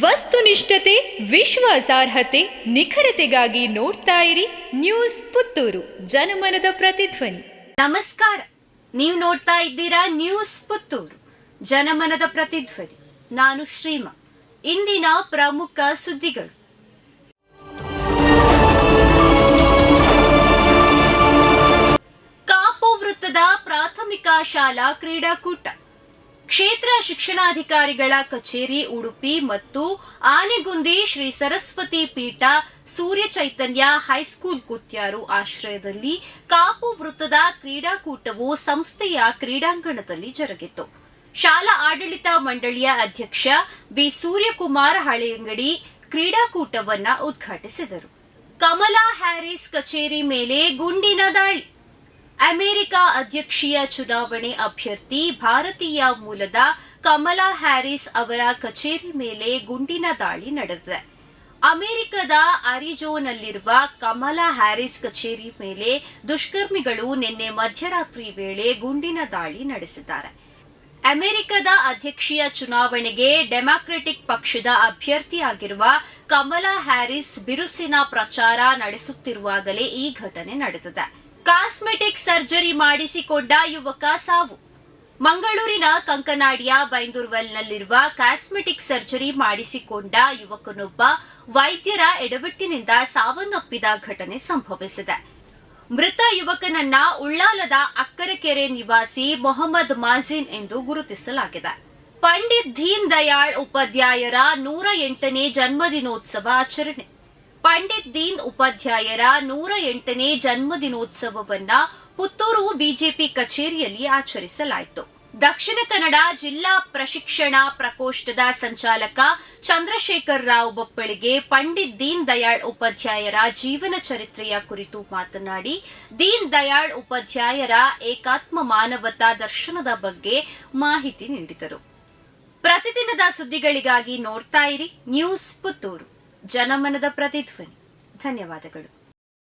ವಸ್ತುನಿಷ್ಠತೆ, ವಿಶ್ವಾಸಾರ್ಹತೆ, ನಿಖರತೆಗಾಗಿ ನೋಡ್ತಾ ಇರಿ ನ್ಯೂಸ್ ಪುತ್ತೂರು, ಜನಮನದ ಪ್ರತಿಧ್ವನಿ. ನಮಸ್ಕಾರ, ನೀವು ನೋಡ್ತಾ ಇದ್ದೀರಾ ನ್ಯೂಸ್ ಪುತ್ತೂರು, ಜನಮನದ ಪ್ರತಿಧ್ವನಿ. ನಾನು ಶ್ರೀಮಾ. ಇಂದಿನ ಪ್ರಮುಖ ಸುದ್ದಿಗಳು. ಕಾಪು ವೃತ್ತದ ಪ್ರಾಥಮಿಕ ಶಾಲಾ ಕ್ರೀಡಾಕೂಟ. ಕ್ಷೇತ್ರ ಶಿಕ್ಷಣಾಧಿಕಾರಿಗಳ ಕಚೇರಿ ಉಡುಪಿ ಮತ್ತು ಆನೆಗುಂದಿ ಶ್ರೀ ಸರಸ್ವತಿ ಪೀಠ ಸೂರ್ಯ ಚೈತನ್ಯ ಹೈಸ್ಕೂಲ್ ಕುತ್ಯಾರು ಆಶ್ರಯದಲ್ಲಿ ಕಾಪು ವೃತ್ತದ ಕ್ರೀಡಾಕೂಟವು ಸಂಸ್ಥೆಯ ಕ್ರೀಡಾಂಗಣದಲ್ಲಿ ಜರುಗಿತು. ಶಾಲಾ ಆಡಳಿತ ಮಂಡಳಿಯ ಅಧ್ಯಕ್ಷ ಬಿ ಸೂರ್ಯಕುಮಾರ್ ಹಳೆಯಂಗಡಿ ಕ್ರೀಡಾಕೂಟವನ್ನು ಉದ್ಘಾಟಿಸಿದರು. ಕಮಲಾ ಹ್ಯಾರಿಸ್ ಕಚೇರಿ ಮೇಲೆ ಗುಂಡಿನ ದಾಳಿ. ಅಮೆರಿಕ ಅಧ್ಯಕ್ಷೀಯ ಚುನಾವಣೆ ಅಭ್ಯರ್ಥಿ ಭಾರತೀಯ ಮೂಲದ ಕಮಲಾ ಹ್ಯಾರಿಸ್ ಅವರ ಕಚೇರಿ ಮೇಲೆ ಗುಂಡಿನ ದಾಳಿ ನಡೆದಿದೆ. ಅಮೆರಿಕದ ಅರಿಜೋನಲ್ಲಿರುವ ಕಮಲಾ ಹ್ಯಾರಿಸ್ ಕಚೇರಿ ಮೇಲೆ ದುಷ್ಕರ್ಮಿಗಳು ನಿನ್ನೆ ಮಧ್ಯರಾತ್ರಿ ವೇಳೆ ಗುಂಡಿನ ದಾಳಿ ನಡೆಸಿದ್ದಾರೆ. ಅಮೆರಿಕದ ಅಧ್ಯಕ್ಷೀಯ ಚುನಾವಣೆಗೆ ಡೆಮಾಕ್ರೆಟಿಕ್ ಪಕ್ಷದ ಅಭ್ಯರ್ಥಿಯಾಗಿರುವ ಕಮಲಾ ಹ್ಯಾರಿಸ್ ಬಿರುಸಿನ ಪ್ರಚಾರ ನಡೆಸುತ್ತಿರುವಾಗಲೇ ಈ ಘಟನೆ ನಡೆದಿದೆ. ಕಾಸ್ಮೆಟಿಕ್ ಸರ್ಜರಿ ಮಾಡಿಸಿಕೊಂಡ ಯುವಕ ಸಾವು. ಮಂಗಳೂರಿನ ಕಂಕನಾಡಿಯ ಬೈಂದೂರ್ವೆಲ್ನಲ್ಲಿರುವ ಕಾಸ್ಮೆಟಿಕ್ ಸರ್ಜರಿ ಮಾಡಿಸಿಕೊಂಡ ಯುವಕನೊಬ್ಬ ವೈದ್ಯರ ಎಡವಟ್ಟಿನಿಂದ ಸಾವನ್ನಪ್ಪಿದ ಘಟನೆ ಸಂಭವಿಸಿದೆ. ಮೃತ ಯುವಕನನ್ನ ಉಳ್ಳಾಲದ ಅಕ್ಕರೆಕೆರೆ ನಿವಾಸಿ ಮೊಹಮ್ಮದ್ ಮಾಜಿನ್ ಎಂದು ಗುರುತಿಸಲಾಗಿದೆ. ಪಂಡಿತ್ ದೀನ್ ದಯಾಳ್ ಉಪಾಧ್ಯಾಯರ 108ನೇ ಜನ್ಮದಿನೋತ್ಸವ ಆಚರಣೆ. ಪಂಡಿತ್ ದೀನ್ ಉಪಾಧ್ಯಾಯರ 108ನೇ ಜನ್ಮದಿನೋತ್ಸವವನ್ನ ಪುತ್ತೂರು ಬಿಜೆಪಿ ಕಚೇರಿಯಲ್ಲಿ ಆಚರಿಸಲಾಯಿತು. ದಕ್ಷಿಣ ಕನ್ನಡ ಜಿಲ್ಲಾ ಪ್ರಶಿಕ್ಷಣ ಪ್ರಕೋಷ್ಠದ ಸಂಚಾಲಕ ಚಂದ್ರಶೇಖರ್ ರಾವ್ ಬಪ್ಪಳಿಗೆ ಪಂಡಿತ್ ದೀನ್ ದಯಾಳ್ ಉಪಾಧ್ಯಾಯರ ಜೀವನ ಚರಿತ್ರೆಯ ಕುರಿತು ಮಾತನಾಡಿ, ದೀನ್ ದಯಾಳ್ ಉಪಾಧ್ಯಾಯರ ಏಕಾತ್ಮ ಮಾನವತಾ ದರ್ಶನದ ಬಗ್ಗೆ ಮಾಹಿತಿ ನೀಡಿದರು. ಪ್ರತಿದಿನದ ಸುದ್ದಿಗಳಿಗಾಗಿ ನೋಡ್ತಾ ಇರಿ ನ್ಯೂಸ್ ಪುತ್ತೂರು, ಜನಮನದ ಪ್ರತಿಧ್ವನಿ. ಧನ್ಯವಾದಗಳು.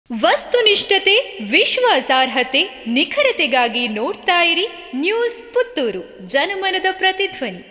ವಸ್ತುನಿಷ್ಠತೆ, ವಿಶ್ವಾಸಾರ್ಹತೆ, ನಿಖರತೆಗಾಗಿ ನೋಡ್ತಾ ಇರಿ ನ್ಯೂಸ್ ಪುತ್ತೂರು, ಜನಮನದ ಪ್ರತಿಧ್ವನಿ.